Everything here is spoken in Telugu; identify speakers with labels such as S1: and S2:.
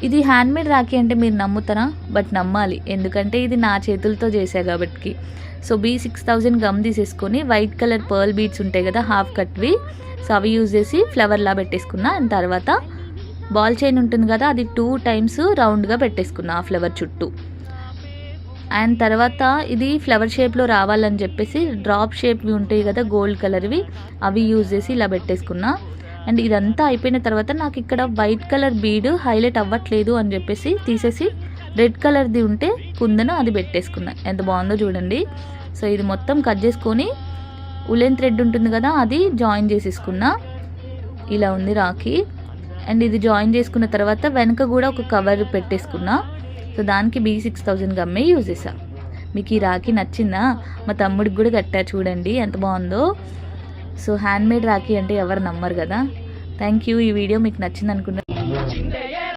S1: ఇది హ్యాండ్మేడ్ రాఖీ అంటే మీరు నమ్ముతారా? బట్ నమ్మాలి, ఎందుకంటే ఇది నా చేతులతో చేసా కాబట్టి. సో B6000 గమ్ తీసేసుకొని వైట్ కలర్ పర్ల్ బీడ్స్ ఉంటాయి కదా హాఫ్ కట్వి, సో అవి యూజ్ చేసి ఫ్లవర్లా పెట్టేసుకున్నా. అండ్ తర్వాత బాల్ చైన్ ఉంటుంది కదా, అది 2 టైమ్స్ రౌండ్గా పెట్టేసుకున్నా ఆ ఫ్లవర్ చుట్టూ. అండ్ తర్వాత ఇది ఫ్లవర్ షేప్లో రావాలని చెప్పేసి డ్రాప్ షేప్వి ఉంటాయి కదా గోల్డ్ కలర్వి, అవి యూజ్ చేసి ఇలా పెట్టేసుకున్నా. అండ్ ఇదంతా అయిపోయిన తర్వాత నాకు ఇక్కడ వైట్ కలర్ బీడ్ హైలైట్ అవ్వట్లేదు అని చెప్పేసి తీసేసి రెడ్ కలర్ది ఉంటే కుందన అది పెట్టేసుకున్నా. ఎంత బాగుందో చూడండి. సో ఇది మొత్తం కట్ చేసుకొని ఉలెన్ థ్రెడ్ ఉంటుంది కదా అది జాయిన్ చేసేసుకున్నా. ఇలా ఉంది రాఖీ. అండ్ ఇది జాయిన్ చేసుకున్న తర్వాత వెనక కూడా ఒక కవర్ పెట్టేసుకున్నా. సో దానికి B6000 గమ్మే యూజ్ చేసా. మీకు ఈ రాఖీ నచ్చిందా? మా తమ్ముడికి కూడా కట్టా, చూడండి ఎంత బాగుందో. సో హ్యాండ్మేడ్ రాఖీ అంటే ఎవరు నమ్మరు కదా. Thank you. ఈ వీడియో మీకు నచ్చింది అనుకున్నా.